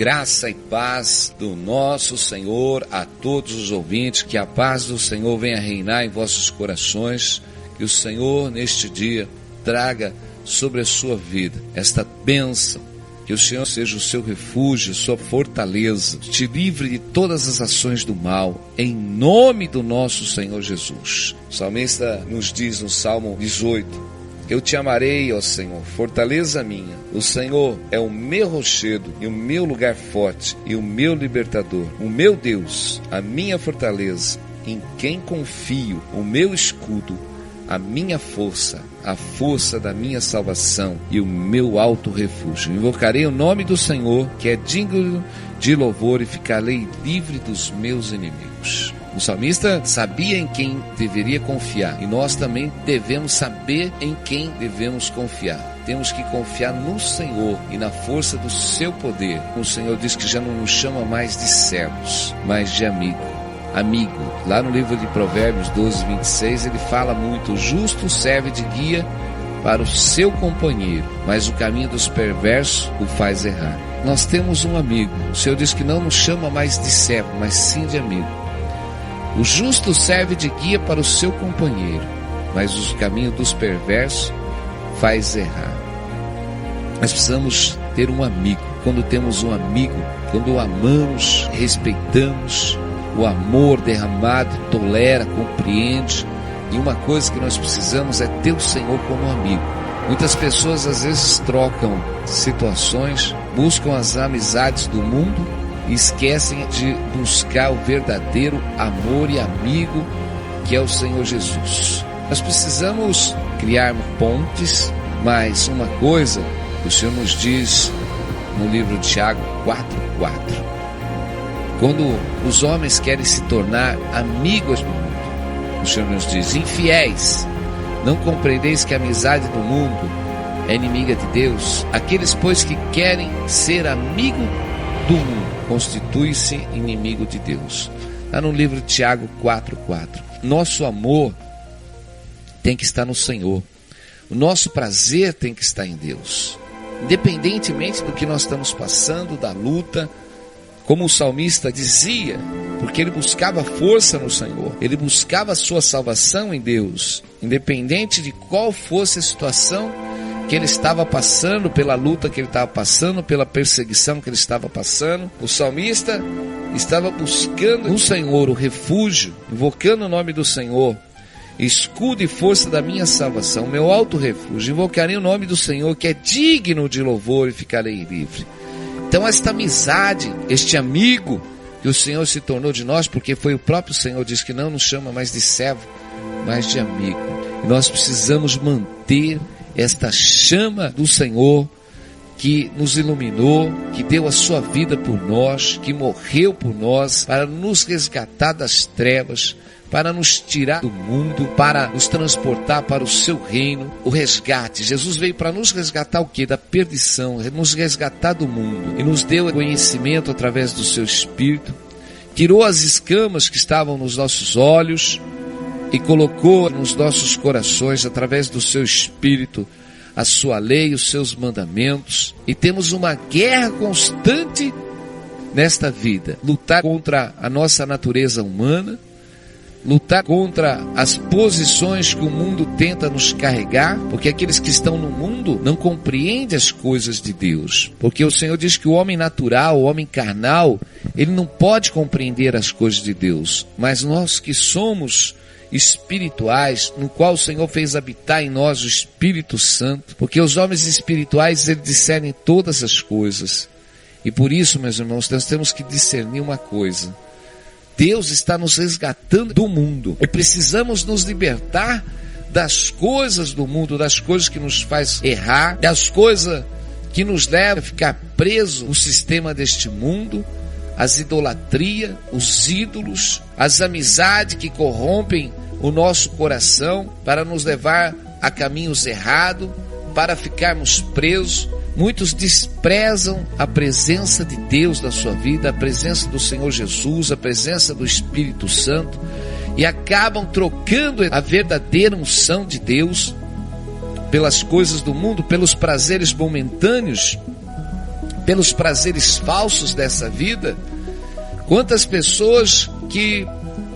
Graça e paz do nosso Senhor a todos os ouvintes, que a paz do Senhor venha reinar em vossos corações, que o Senhor neste dia traga sobre a sua vida esta bênção, que o Senhor seja o seu refúgio, sua fortaleza, te livre de todas as ações do mal, em nome do nosso Senhor Jesus. O salmista nos diz no Salmo 18, eu te amarei, ó Senhor, fortaleza minha. O Senhor é o meu rochedo e o meu lugar forte e o meu libertador, o meu Deus, a minha fortaleza, em quem confio, o meu escudo, a minha força, a força da minha salvação e o meu alto refúgio. Invocarei o nome do Senhor, que é digno de louvor, e ficarei livre dos meus inimigos. O salmista sabia em quem deveria confiar, e nós também devemos saber em quem devemos confiar. Temos que confiar no Senhor e na força do seu poder. O Senhor diz que já não nos chama mais de servos, mas de amigo. Lá no livro de Provérbios 12, 26, ele fala muito: o justo serve de guia para o seu companheiro, mas o caminho dos perversos o faz errar. Nós temos um amigo. O Senhor diz que não nos chama mais de servo, mas sim de amigo. O justo serve de guia para o seu companheiro, mas o caminho dos perversos faz errar. Nós precisamos ter um amigo. Quando temos um amigo, quando o amamos, respeitamos, o amor derramado tolera, compreende. E uma coisa que nós precisamos é ter o Senhor como amigo. Muitas pessoas às vezes trocam situações, buscam as amizades do mundo e esquecem de buscar o verdadeiro amor e amigo, que é o Senhor Jesus. Nós precisamos criar pontes, mas uma coisa que o Senhor nos diz no livro de Tiago 4:4. Quando os homens querem se tornar amigos do mundo, o Senhor nos diz: infiéis, não compreendeis que a amizade do mundo é inimiga de Deus? Aqueles, pois, que querem ser amigo do mundo, constitui-se inimigo de Deus. Lá no livro de Tiago 4:4. Nosso amor tem que estar no Senhor. O nosso prazer tem que estar em Deus. Independentemente do que nós estamos passando, da luta, como o salmista dizia, porque ele buscava força no Senhor, ele buscava a sua salvação em Deus, independente de qual fosse a situação que ele estava passando, pela luta que ele estava passando, pela perseguição que ele estava passando. O salmista estava buscando no Senhor o refúgio, invocando o nome do Senhor, escudo e força da minha salvação, meu alto refúgio. Invocarei o nome do Senhor, que é digno de louvor, e ficarei livre. Então esta amizade, este amigo que o Senhor se tornou de nós, porque foi o próprio Senhor, diz que não nos chama mais de servo, mas de amigo. E nós precisamos manter esta chama do Senhor, que nos iluminou, que deu a sua vida por nós, que morreu por nós, para nos resgatar das trevas, para nos tirar do mundo, para nos transportar para o seu reino. O resgate, Jesus veio para nos resgatar o quê? Da perdição, nos resgatar do mundo, e nos deu conhecimento através do seu Espírito, tirou as escamas que estavam nos nossos olhos e colocou nos nossos corações, através do seu Espírito, a sua lei, os seus mandamentos. E temos uma guerra constante nesta vida, lutar contra a nossa natureza humana, lutar contra as posições que o mundo tenta nos carregar, porque aqueles que estão no mundo não compreendem as coisas de Deus, porque o Senhor diz que o homem natural, o homem carnal, ele não pode compreender as coisas de Deus, mas nós que somos espirituais, no qual o Senhor fez habitar em nós o Espírito Santo, porque os homens espirituais, eles discernem todas as coisas. E por isso, meus irmãos, nós temos que discernir uma coisa: Deus está nos resgatando do mundo, e precisamos nos libertar das coisas do mundo, das coisas que nos faz errar, das coisas que nos levam a ficar preso no sistema deste mundo, as idolatrias, os ídolos, as amizades que corrompem o nosso coração para nos levar a caminhos errados, para ficarmos presos. Muitos desprezam a presença de Deus na sua vida, a presença do Senhor Jesus, a presença do Espírito Santo, e acabam trocando a verdadeira unção de Deus pelas coisas do mundo, pelos prazeres momentâneos, pelos prazeres falsos dessa vida. Quantas pessoas que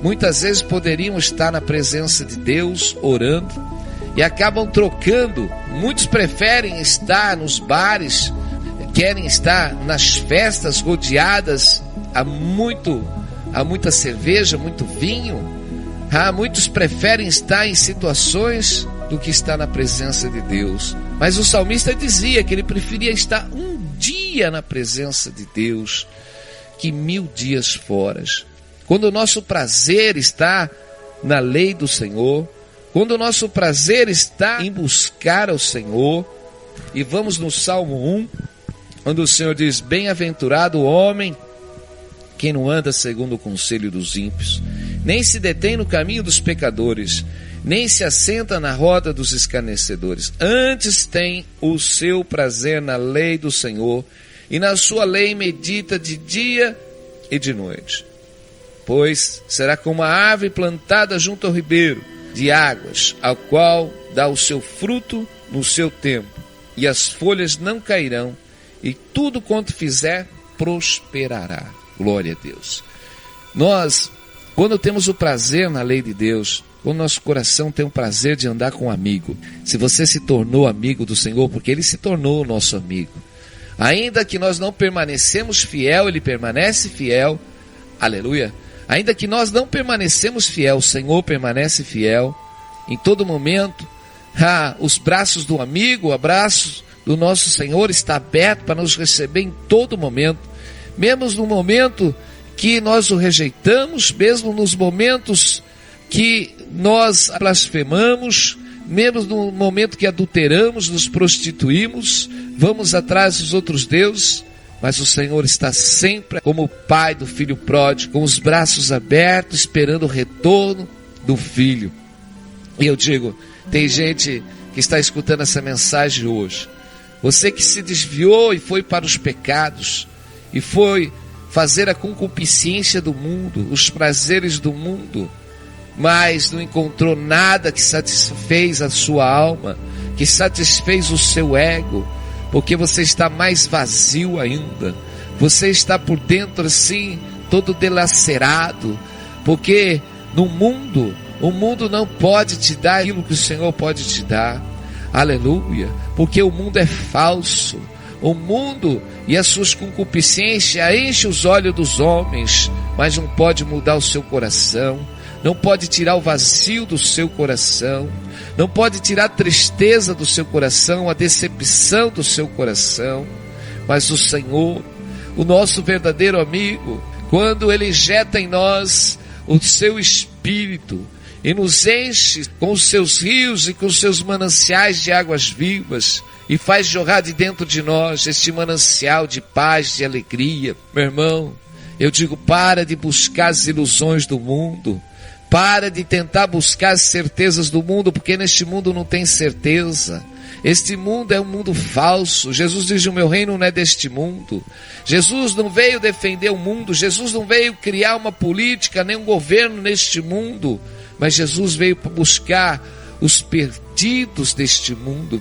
muitas vezes poderiam estar na presença de Deus orando e acabam trocando. Muitos preferem estar nos bares, querem estar nas festas rodeadas a muita cerveja, muito vinho. Muitos preferem estar em situações do que estar na presença de Deus. Mas o salmista dizia que ele preferia estar um dia na presença de Deus que 1000 dias fora. Quando o nosso prazer está na lei do Senhor, quando o nosso prazer está em buscar ao Senhor, e vamos no Salmo 1, onde o Senhor diz: bem-aventurado o homem que não anda segundo o conselho dos ímpios, nem se detém no caminho dos pecadores, nem se assenta na roda dos escarnecedores. Antes tem o seu prazer na lei do Senhor, e na sua lei medita de dia e de noite. Pois será como a árvore plantada junto ao ribeiro de águas, ao qual dá o seu fruto no seu tempo, e as folhas não cairão, e tudo quanto fizer prosperará. Glória a Deus. Nós, quando temos o prazer na lei de Deus, quando nosso coração tem o prazer de andar com um amigo, se você se tornou amigo do Senhor, porque Ele se tornou o nosso amigo, ainda que nós não permanecemos fiel, Ele permanece fiel, aleluia. Ainda que nós não permanecemos fiel, o Senhor permanece fiel em todo momento. Os braços do amigo, o abraço do nosso Senhor está aberto para nos receber em todo momento, mesmo no momento que nós o rejeitamos, mesmo nos momentos que nós blasfemamos, mesmo no momento que adulteramos, nos prostituímos, vamos atrás dos outros deuses. Mas o Senhor está sempre como o pai do filho pródigo, com os braços abertos, esperando o retorno do filho. E eu digo, tem gente que está escutando essa mensagem hoje. Você que se desviou e foi para os pecados, e foi fazer a concupiscência do mundo, os prazeres do mundo, mas não encontrou nada que satisfez a sua alma, que satisfez o seu ego, porque você está mais vazio ainda, você está por dentro assim, todo dilacerado, porque no mundo, o mundo não pode te dar aquilo que o Senhor pode te dar, aleluia, porque o mundo é falso, o mundo e as suas concupiscências enchem os olhos dos homens, mas não pode mudar o seu coração, não pode tirar o vazio do seu coração, não pode tirar a tristeza do seu coração, a decepção do seu coração. Mas o Senhor, o nosso verdadeiro amigo, quando Ele injeta em nós o seu Espírito e nos enche com os seus rios e com os seus mananciais de águas vivas, e faz jorrar de dentro de nós este manancial de paz, de alegria, meu irmão, eu digo, para de buscar as ilusões do mundo, para de tentar buscar as certezas do mundo, porque neste mundo não tem certeza. Este mundo é um mundo falso. Jesus diz, o meu reino não é deste mundo. Jesus não veio defender o mundo, Jesus não veio criar uma política, nem um governo neste mundo, mas Jesus veio para buscar os perdidos deste mundo,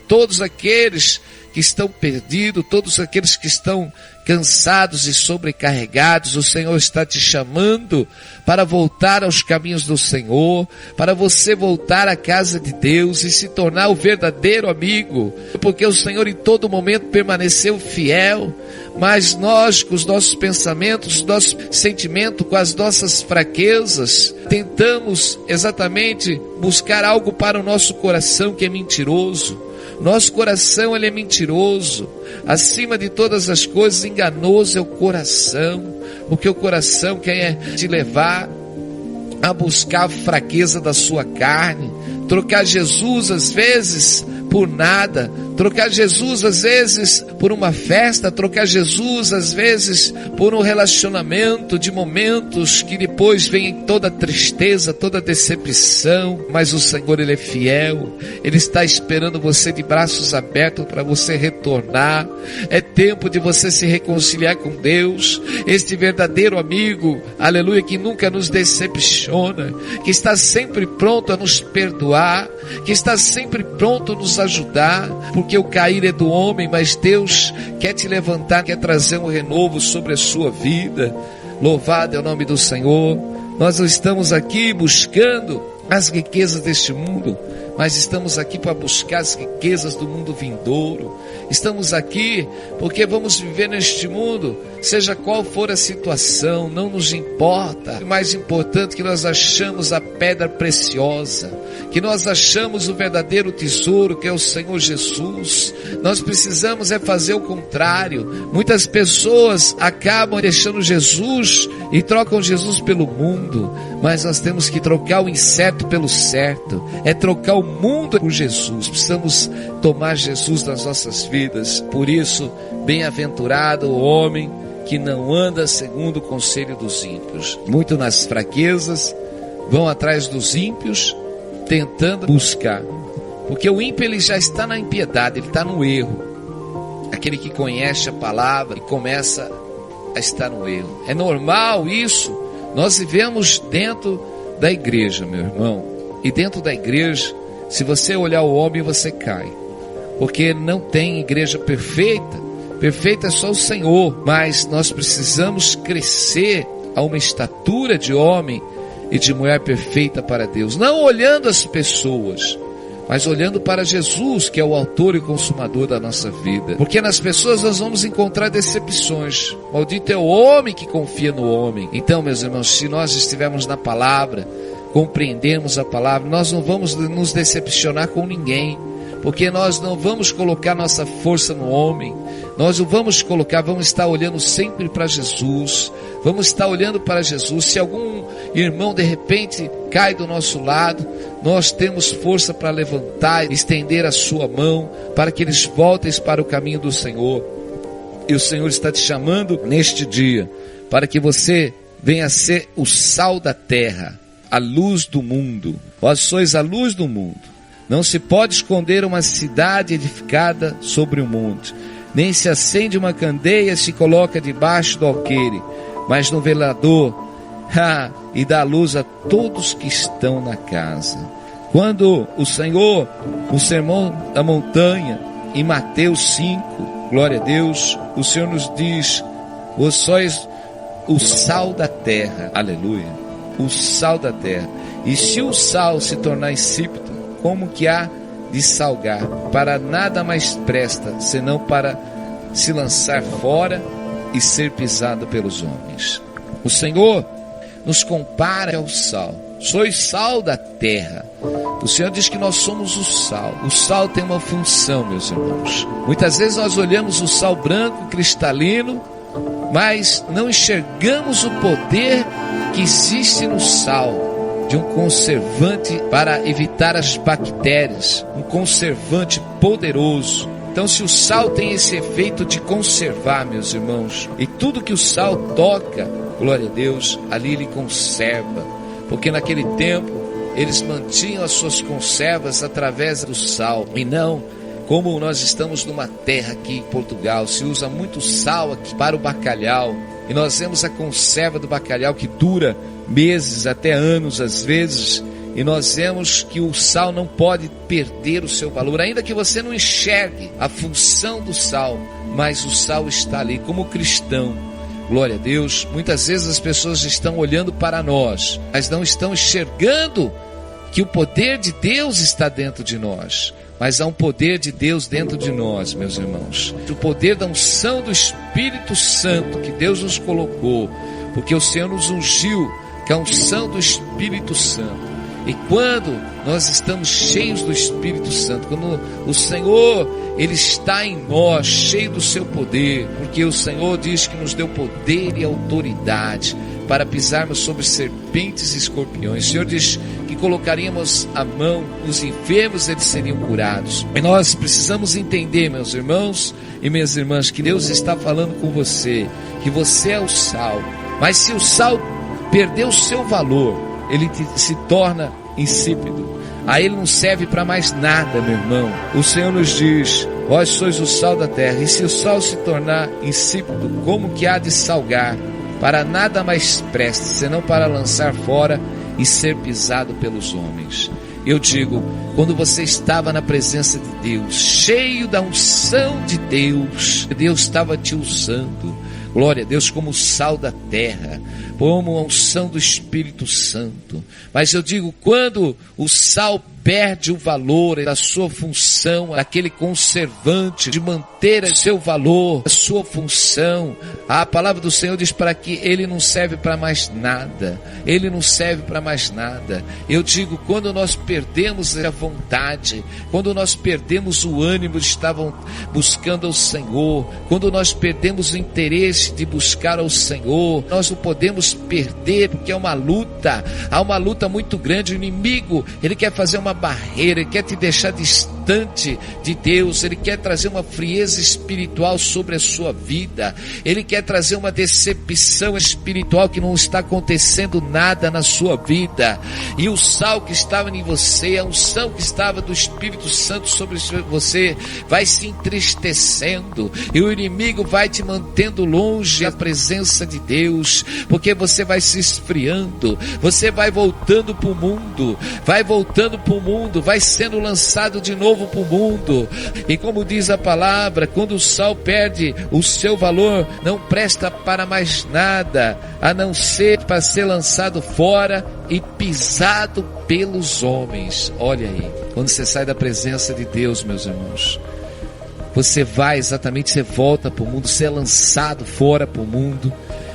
todos aqueles que estão perdidos, todos aqueles que estão cansados e sobrecarregados. O Senhor está te chamando para voltar aos caminhos do Senhor, para você voltar à casa de Deus e se tornar o verdadeiro amigo, porque o Senhor em todo momento permaneceu fiel, mas nós, com os nossos pensamentos, nossos sentimentos, com as nossas fraquezas, tentamos exatamente buscar algo para o nosso coração que é mentiroso. Nosso coração, ele é mentiroso. Acima de todas as coisas, enganoso é o coração, porque o coração quer te levar a buscar a fraqueza da sua carne, trocar Jesus às vezes por nada, trocar Jesus às vezes por uma festa, trocar Jesus às vezes por um relacionamento de momentos que depois vem toda tristeza, toda decepção. Mas o Senhor, Ele é fiel, Ele está esperando você de braços abertos para você retornar. É tempo de você se reconciliar com Deus, este verdadeiro amigo, aleluia, que nunca nos decepciona, que está sempre pronto a nos perdoar, que está sempre pronto a nos ajudar, porque o cair é do homem, mas Deus quer te levantar, quer trazer um renovo sobre a sua vida. Louvado é o nome do Senhor. Nós não estamos aqui buscando as riquezas deste mundo, mas estamos aqui para buscar as riquezas do mundo vindouro. Estamos aqui porque vamos viver neste mundo, seja qual for a situação, não nos importa. O mais importante é que nós achamos a pedra preciosa, que nós achamos o verdadeiro tesouro, que é o Senhor Jesus. Nós precisamos é fazer o contrário. Muitas pessoas acabam deixando Jesus e trocam Jesus pelo mundo, mas nós temos que trocar o incerto pelo certo, é trocar o mundo por Jesus. Precisamos tomar Jesus nas nossas vidas. Por isso, bem-aventurado o homem que não anda segundo o conselho dos ímpios. Muito nas fraquezas vão atrás dos ímpios, tentando buscar, porque o ímpio ele já está na impiedade, ele está no erro. Aquele que conhece a palavra e começa a estar no erro. É normal isso. Nós vivemos dentro da igreja, meu irmão, e dentro da igreja, se você olhar o homem, você cai, porque não tem igreja perfeita. Perfeito é só o Senhor, mas nós precisamos crescer a uma estatura de homem e de mulher perfeita para Deus, não olhando as pessoas, mas olhando para Jesus, que é o autor e consumador da nossa vida. Porque nas pessoas nós vamos encontrar decepções. Maldito é o homem que confia no homem. Então, meus irmãos, se nós estivermos na palavra, compreendemos a palavra, nós não vamos nos decepcionar com ninguém, porque nós não vamos colocar nossa força no homem, nós não vamos colocar, vamos estar olhando sempre para Jesus, vamos estar olhando para Jesus. Se algum irmão de repente cai do nosso lado, nós temos força para levantar, estender a sua mão, para que eles voltem para o caminho do Senhor. E o Senhor está te chamando neste dia, para que você venha a ser o sal da terra, a luz do mundo. Vós sois a luz do mundo. Não se pode esconder uma cidade edificada sobre um monte, nem se acende uma candeia e se coloca debaixo do alqueire, mas no velador, e dá luz a todos que estão na casa. Quando o Senhor, no Sermão da Montanha, em Mateus 5, glória a Deus, o Senhor nos diz: vós sois o sal da terra, aleluia, o sal da terra. E se o sal se tornar insípido, como que há de salgar? Para nada mais presta, senão para se lançar fora e ser pisado pelos homens. O Senhor nos compara ao sal. Sois sal da terra. O Senhor diz que nós somos o sal. O sal tem uma função, meus irmãos. Muitas vezes nós olhamos o sal branco, cristalino, mas não enxergamos o poder que existe no sal, de um conservante para evitar as bactérias, um conservante poderoso. Então, se o sal tem esse efeito de conservar, meus irmãos, e tudo que o sal toca, glória a Deus, ali ele conserva, porque naquele tempo eles mantinham as suas conservas através do sal, e não como nós estamos numa terra aqui em Portugal, se usa muito sal aqui para o bacalhau, e nós vemos a conserva do bacalhau que dura meses, até anos às vezes, e nós vemos que o sal não pode perder o seu valor, ainda que você não enxergue a função do sal, mas o sal está ali como cristão. Glória a Deus. Muitas vezes as pessoas estão olhando para nós, mas não estão enxergando que o poder de Deus está dentro de nós. Mas há um poder de Deus dentro de nós, meus irmãos. O poder da unção do Espírito Santo que Deus nos colocou, porque o Senhor nos ungiu com a unção do Espírito Santo. E quando nós estamos cheios do Espírito Santo, quando o Senhor, Ele está em nós, cheio do seu poder, porque o Senhor diz que nos deu poder e autoridade para pisarmos sobre serpentes e escorpiões. O Senhor diz que colocaríamos a mão nos enfermos, eles seriam curados. E nós precisamos entender, meus irmãos e minhas irmãs, que Deus está falando com você, que você é o sal. Mas se o sal perder o seu valor, ele se torna insípido. Aí ele não serve para mais nada, meu irmão. O Senhor nos diz: vós sois o sal da terra. E se o sal se tornar insípido, como que há de salgar? Para nada mais presta, senão para lançar fora e ser pisado pelos homens. Eu digo, quando você estava na presença de Deus, cheio da unção de Deus, Deus estava te usando, glória a Deus, como o sal da terra, como a unção do Espírito Santo. Mas eu digo, quando o sal perde o valor da sua função, aquele conservante de manter o seu valor, a sua função, a palavra do Senhor diz para que ele não serve para mais nada, ele não serve para mais nada. Eu digo, quando nós perdemos a vontade, quando nós perdemos o ânimo de estar buscando ao Senhor, quando nós perdemos o interesse de buscar ao Senhor, nós não podemos perder, porque é uma luta, há uma luta muito grande. O inimigo, ele quer fazer uma barreira, ele quer te deixar distante de Deus, ele quer trazer uma frieza espiritual sobre a sua vida, ele quer trazer uma decepção espiritual, que não está acontecendo nada na sua vida, e o sal que estava em você, a unção que estava do Espírito Santo sobre você, vai se entristecendo, e o inimigo vai te mantendo longe da presença de Deus, porque você vai se esfriando, você vai voltando para o mundo, vai sendo lançado de novo para o mundo. E como diz a palavra, quando o sal perde o seu valor, não presta para mais nada, a não ser para ser lançado fora e pisado pelos homens. Olha aí, quando você sai da presença de Deus, meus irmãos, você volta para o mundo, você é lançado fora para o mundo,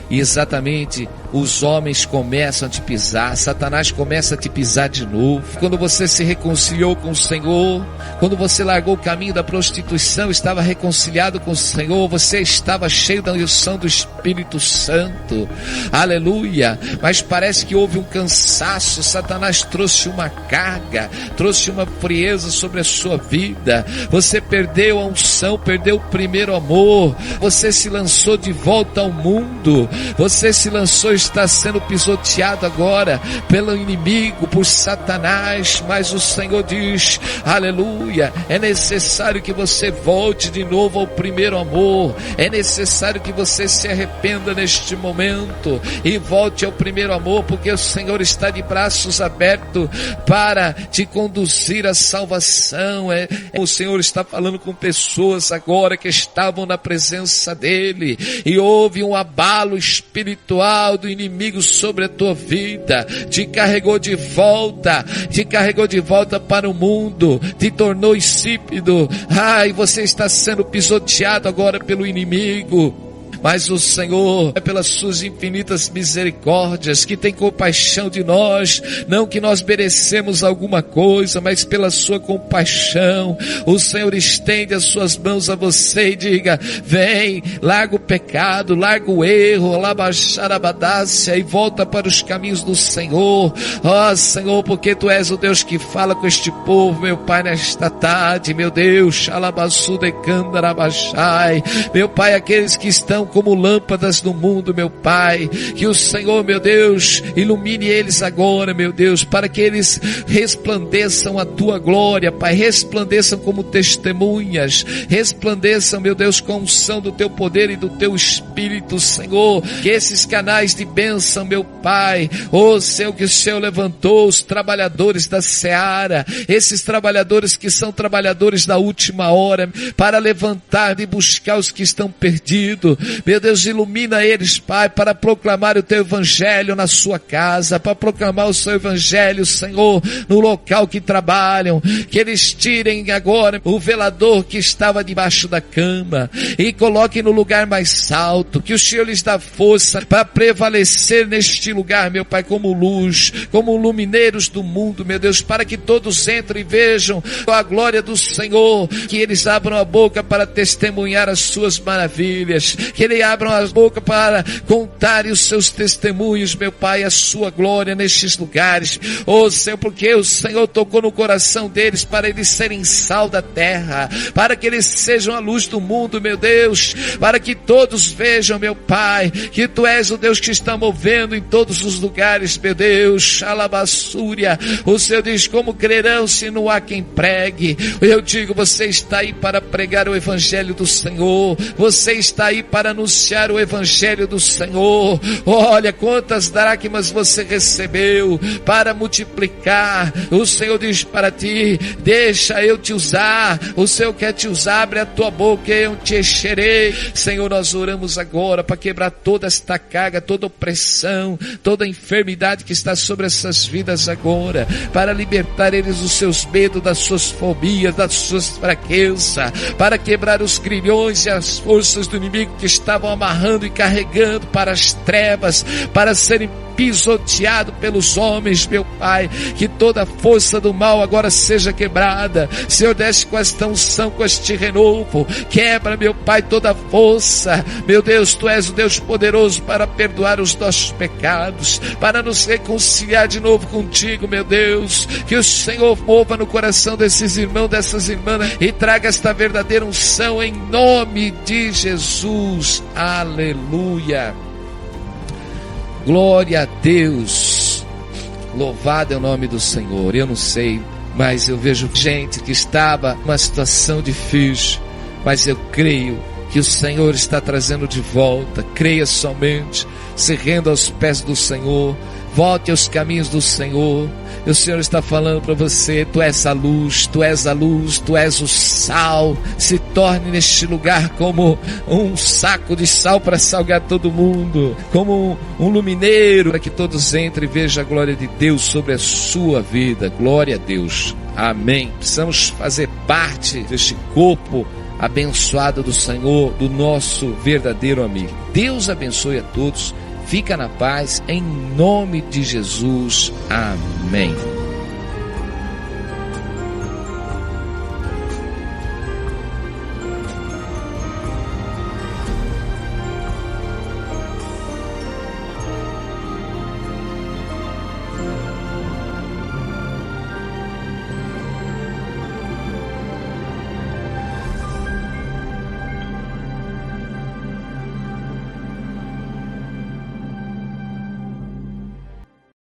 e exatamente os homens começam a te pisar, Satanás começa a te pisar de novo. Quando você se reconciliou com o Senhor, quando você largou o caminho da prostituição, estava reconciliado com o Senhor, você estava cheio da unção do Espírito Santo, aleluia, mas parece que houve um cansaço, Satanás trouxe uma carga, trouxe uma frieza sobre a sua vida, você perdeu a unção, perdeu o primeiro amor, você se lançou de volta ao mundo, você se lançou, está sendo pisoteado agora pelo inimigo, por Satanás, mas o Senhor diz, aleluia, é necessário que você volte de novo ao primeiro amor, é necessário que você se arrependa neste momento e volte ao primeiro amor, porque o Senhor está de braços abertos para te conduzir à salvação. O Senhor está falando com pessoas agora que estavam na presença dele, e houve um abalo espiritual do inimigo sobre a tua vida, te carregou de volta para o mundo, te tornou insípido, e você está sendo pisoteado agora pelo inimigo. Mas o Senhor, é pelas suas infinitas misericórdias, que tem compaixão de nós, não que nós merecemos alguma coisa, mas pela sua compaixão, o Senhor estende as suas mãos a você e diga, vem, larga o pecado, larga o erro, e volta para os caminhos do Senhor. Ó Senhor, porque Tu és o Deus que fala com este povo, meu Pai, nesta tarde, meu Deus, meu Pai, aqueles que estão como lâmpadas no mundo, meu Pai, que o Senhor, meu Deus, ilumine eles agora, meu Deus, para que eles resplandeçam a Tua glória, Pai, resplandeçam como testemunhas, resplandeçam, meu Deus, com a unção do Teu poder e do Teu Espírito, Senhor, que esses canais de bênção, meu Pai, Senhor, que o Senhor levantou, os trabalhadores da seara, esses trabalhadores que são trabalhadores da última hora, para levantar e buscar os que estão perdidos, meu Deus, ilumina eles, Pai, para proclamar o Teu Evangelho na sua casa, para proclamar o Seu Evangelho, Senhor, no local que trabalham, que eles tirem agora o velador que estava debaixo da cama e coloquem no lugar mais alto, que o Senhor lhes dá força para prevalecer neste lugar, meu Pai, como luz, como lumineiros do mundo, meu Deus, para que todos entrem e vejam a glória do Senhor, que eles abram a boca para testemunhar as suas maravilhas, que eles abram a boca para contar os seus testemunhos, meu Pai, a sua glória nestes lugares, Senhor, porque o Senhor tocou no coração deles para eles serem sal da terra, para que eles sejam a luz do mundo, meu Deus, para que todos vejam, meu Pai, que Tu és o Deus que está movendo em todos os lugares, meu Deus, alabassúria, o Senhor diz, como crerão se não há quem pregue? Eu digo, você está aí para pregar o Evangelho do Senhor, você está aí para anunciar o evangelho do Senhor. Olha quantas dracmas você recebeu para multiplicar. O Senhor diz para ti: deixa eu te usar. O Senhor quer te usar, abre a tua boca e eu te encherei. Senhor, nós oramos agora para quebrar toda esta carga, toda opressão, toda enfermidade que está sobre essas vidas agora, para libertar eles dos seus medos, das suas fobias, das suas fraquezas, para quebrar os grilhões e as forças do inimigo que estavam amarrando e carregando para as trevas, para serem pisoteado pelos homens, meu Pai. Que toda força do mal agora seja quebrada. Senhor, desce com esta unção, com este renovo, quebra, meu Pai, toda força. Meu Deus, Tu és o Deus poderoso para perdoar os nossos pecados, para nos reconciliar de novo contigo, meu Deus. Que o Senhor mova no coração desses irmãos, dessas irmãs, e traga esta verdadeira unção em nome de Jesus. Aleluia. Glória a Deus, louvado é o nome do Senhor. Eu não sei, mas eu vejo gente que estava numa situação difícil, mas eu creio que o Senhor está trazendo de volta. Creia somente, se renda aos pés do Senhor, volte aos caminhos do Senhor. E o Senhor está falando para você: tu és a luz, tu és a luz, tu és o sal. Se torne neste lugar como um saco de sal para salgar todo mundo, como um lumineiro, para que todos entrem e vejam a glória de Deus sobre a sua vida. Glória a Deus, amém. Precisamos fazer parte deste corpo abençoado do Senhor, do nosso verdadeiro amigo. Deus abençoe a todos. Fica na paz, em nome de Jesus. Amém.